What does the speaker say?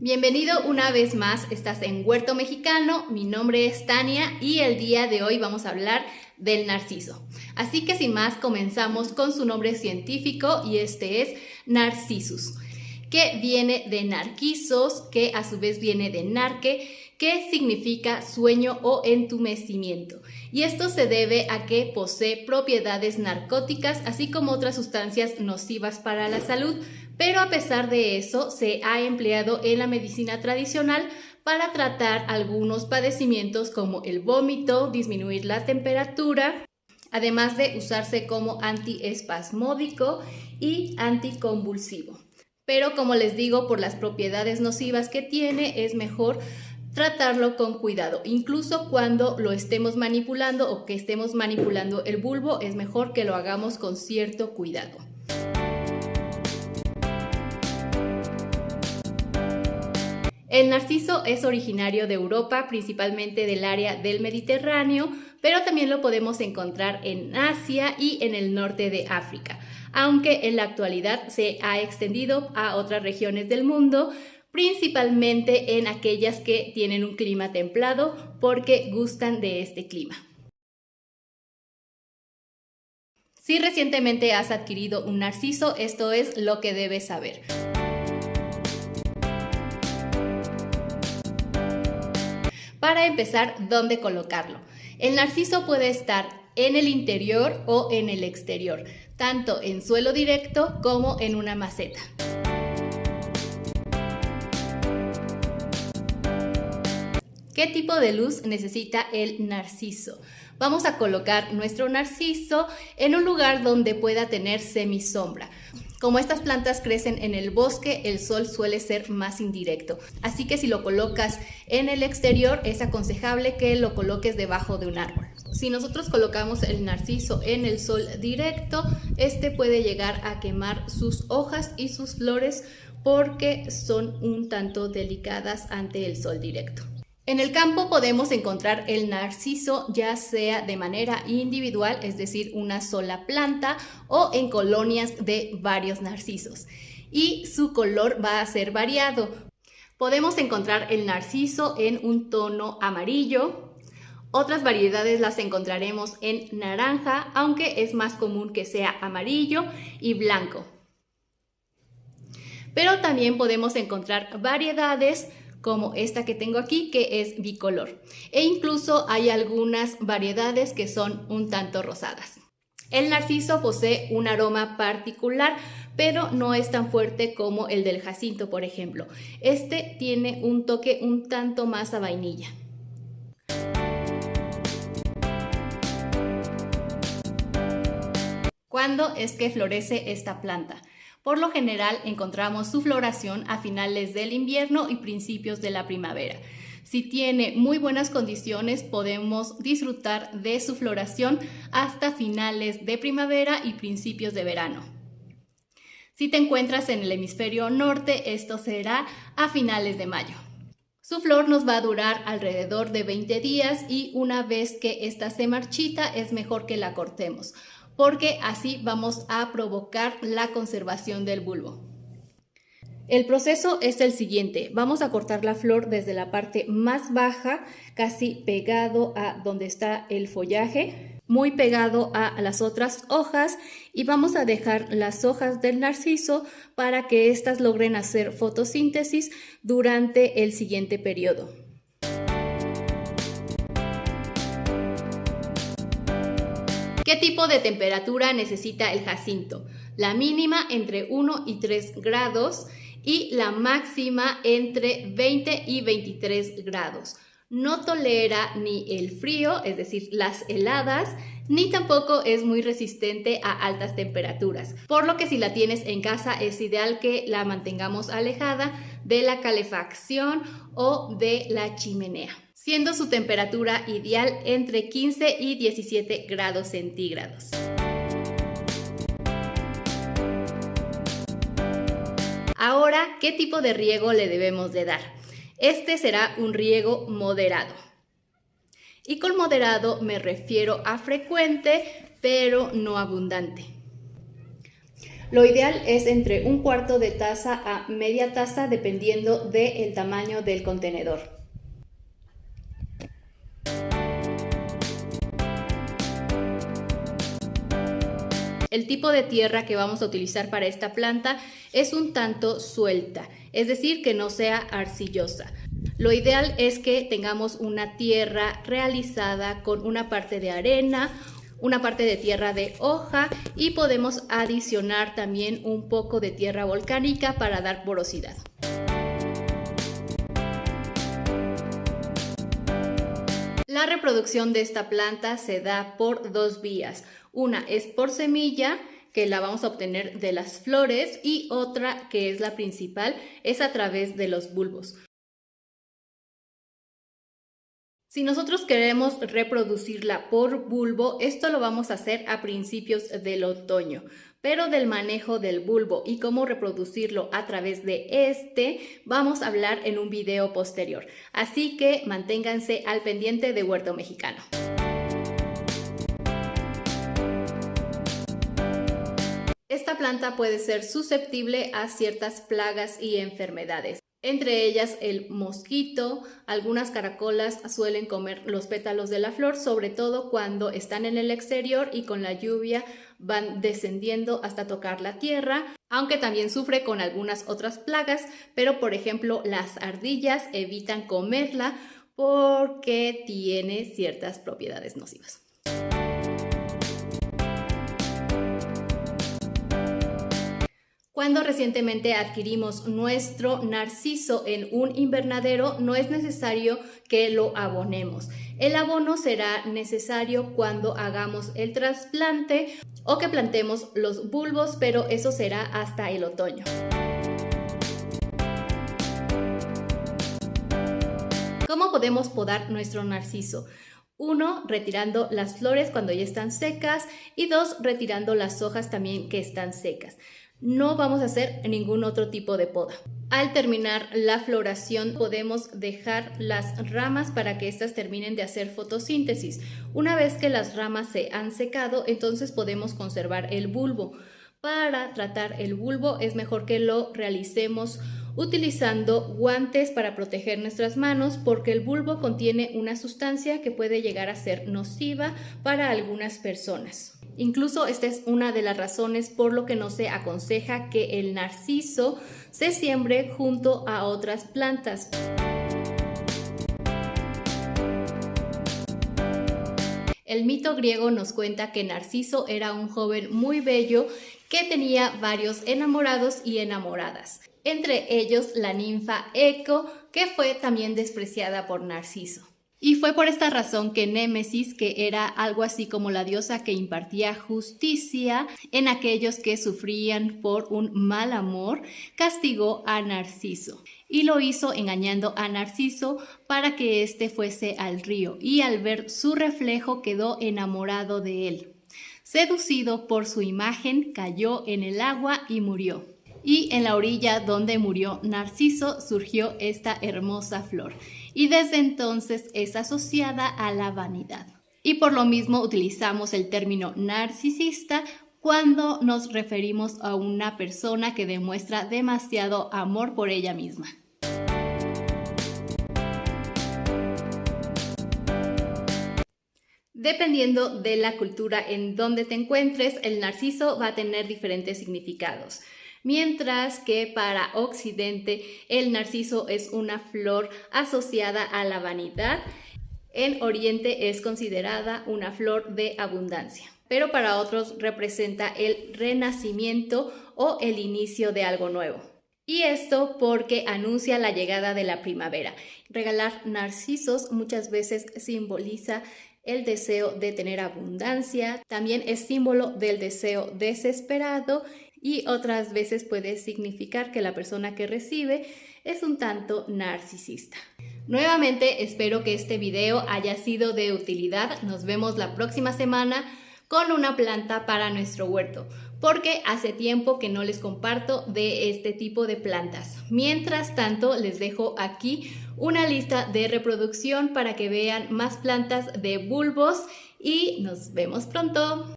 Bienvenido una vez más, estás en Huerto Mexicano, mi nombre es Tania y el día de hoy vamos a hablar del narciso. Así que sin más comenzamos con su nombre científico y este es Narcissus, que viene de narquisos, que a su vez viene de narque, que significa sueño o entumecimiento. Y esto se debe a que posee propiedades narcóticas, así como otras sustancias nocivas para la salud, pero a pesar de eso se ha empleado en la medicina tradicional para tratar algunos padecimientos como el vómito, disminuir la temperatura, además de usarse como antiespasmódico y anticonvulsivo. Pero como les digo, por las propiedades nocivas que tiene, es mejor tratarlo con cuidado. Incluso cuando lo estemos manipulando o que estemos manipulando el bulbo, es mejor que lo hagamos con cierto cuidado. El narciso es originario de Europa, principalmente del área del Mediterráneo, pero también lo podemos encontrar en Asia y en el norte de África, aunque en la actualidad se ha extendido a otras regiones del mundo, principalmente en aquellas que tienen un clima templado porque gustan de este clima. Si recientemente has adquirido un narciso, esto es lo que debes saber. Para empezar, ¿dónde colocarlo? El narciso puede estar en el interior o en el exterior, tanto en suelo directo como en una maceta. ¿Qué tipo de luz necesita el narciso? Vamos a colocar nuestro narciso en un lugar donde pueda tener semisombra. Como estas plantas crecen en el bosque, el sol suele ser más indirecto. Así que si lo colocas en el exterior, es aconsejable que lo coloques debajo de un árbol. Si nosotros colocamos el narciso en el sol directo, este puede llegar a quemar sus hojas y sus flores porque son un tanto delicadas ante el sol directo. En el campo podemos encontrar el narciso ya sea de manera individual, es decir, una sola planta, o en colonias de varios narcisos. Y su color va a ser variado. Podemos encontrar el narciso en un tono amarillo. Otras variedades las encontraremos en naranja, aunque es más común que sea amarillo y blanco. Pero también podemos encontrar variedades como esta que tengo aquí, que es bicolor. E incluso hay algunas variedades que son un tanto rosadas. El narciso posee un aroma particular, pero no es tan fuerte como el del jacinto, por ejemplo. Este tiene un toque un tanto más a vainilla. ¿Cuándo es que florece esta planta? Por lo general encontramos su floración a finales del invierno y principios de la primavera. Si tiene muy buenas condiciones, podemos disfrutar de su floración hasta finales de primavera y principios de verano. Si te encuentras en el hemisferio norte, esto será a finales de mayo. Su flor nos va a durar alrededor de 20 días y una vez que esta se marchita es mejor que la cortemos, porque así vamos a provocar la conservación del bulbo. El proceso es el siguiente: vamos a cortar la flor desde la parte más baja, casi pegado a donde está el follaje, muy pegado a las otras hojas, y vamos a dejar las hojas del narciso para que éstas logren hacer fotosíntesis durante el siguiente periodo. ¿Qué tipo de temperatura necesita el jacinto? La mínima entre 1 y 3 grados y la máxima entre 20 y 23 grados. No tolera ni el frío, es decir, las heladas, ni tampoco es muy resistente a altas temperaturas. Por lo que si la tienes en casa es ideal que la mantengamos alejada de la calefacción o de la chimenea, siendo su temperatura ideal entre 15 y 17 grados centígrados. Ahora, ¿qué tipo de riego le debemos de dar? Este será un riego moderado. Y con moderado me refiero a frecuente, pero no abundante. Lo ideal es entre un cuarto de taza a media taza dependiendo del tamaño del contenedor. El tipo de tierra que vamos a utilizar para esta planta es un tanto suelta, es decir, que no sea arcillosa. Lo ideal es que tengamos una tierra realizada con una parte de arena, una parte de tierra de hoja y podemos adicionar también un poco de tierra volcánica para dar porosidad. La reproducción de esta planta se da por dos vías. Una es por semilla, que la vamos a obtener de las flores, y otra, que es la principal, es a través de los bulbos. Si nosotros queremos reproducirla por bulbo, esto lo vamos a hacer a principios del otoño, pero del manejo del bulbo y cómo reproducirlo a través de vamos a hablar en un video posterior. Así que manténganse al pendiente de Huerto Mexicano. Esta planta puede ser susceptible a ciertas plagas y enfermedades. Entre ellas el mosquito, algunas caracolas suelen comer los pétalos de la flor, sobre todo cuando están en el exterior y con la lluvia van descendiendo hasta tocar la tierra, aunque también sufre con algunas otras plagas, pero por ejemplo las ardillas evitan comerla porque tiene ciertas propiedades nocivas. Cuando recientemente adquirimos nuestro narciso en un invernadero, no es necesario que lo abonemos. El abono será necesario cuando hagamos el trasplante o que plantemos los bulbos, pero eso será hasta el otoño. ¿Cómo podemos podar nuestro narciso? 1, retirando las flores cuando ya están secas y 2, retirando las hojas también que están secas. No vamos a hacer ningún otro tipo de poda. Al terminar la floración podemos dejar las ramas para que éstas terminen de hacer fotosíntesis. Una vez que las ramas se han secado, entonces podemos conservar el bulbo. Para tratar el bulbo es mejor que lo realicemos utilizando guantes para proteger nuestras manos, porque el bulbo contiene una sustancia que puede llegar a ser nociva para algunas personas. Incluso esta es una de las razones por lo que no se aconseja que el narciso se siembre junto a otras plantas. El mito griego nos cuenta que Narciso era un joven muy bello que tenía varios enamorados y enamoradas, entre ellos la ninfa Eco, que fue también despreciada por Narciso. Y fue por esta razón que Némesis, que era algo así como la diosa que impartía justicia en aquellos que sufrían por un mal amor, castigó a Narciso. Y lo hizo engañando a Narciso para que éste fuese al río, y al ver su reflejo quedó enamorado de él. Seducido por su imagen, cayó en el agua y murió. Y en la orilla donde murió Narciso surgió esta hermosa flor, y desde entonces es asociada a la vanidad. Y por lo mismo utilizamos el término narcisista cuando nos referimos a una persona que demuestra demasiado amor por ella misma. Dependiendo de la cultura en donde te encuentres, el narciso va a tener diferentes significados. Mientras que para Occidente el narciso es una flor asociada a la vanidad, en Oriente es considerada una flor de abundancia, pero para otros representa el renacimiento o el inicio de algo nuevo. Y esto porque anuncia la llegada de la primavera. Regalar narcisos muchas veces simboliza el deseo de tener abundancia, también es símbolo del deseo desesperado y otras veces puede significar que la persona que recibe es un tanto narcisista. Nuevamente espero que este video haya sido de utilidad. Nos vemos la próxima semana con una planta para nuestro huerto, porque hace tiempo que no les comparto de este tipo de plantas. Mientras tanto, les dejo aquí una lista de reproducción para que vean más plantas de bulbos y nos vemos pronto.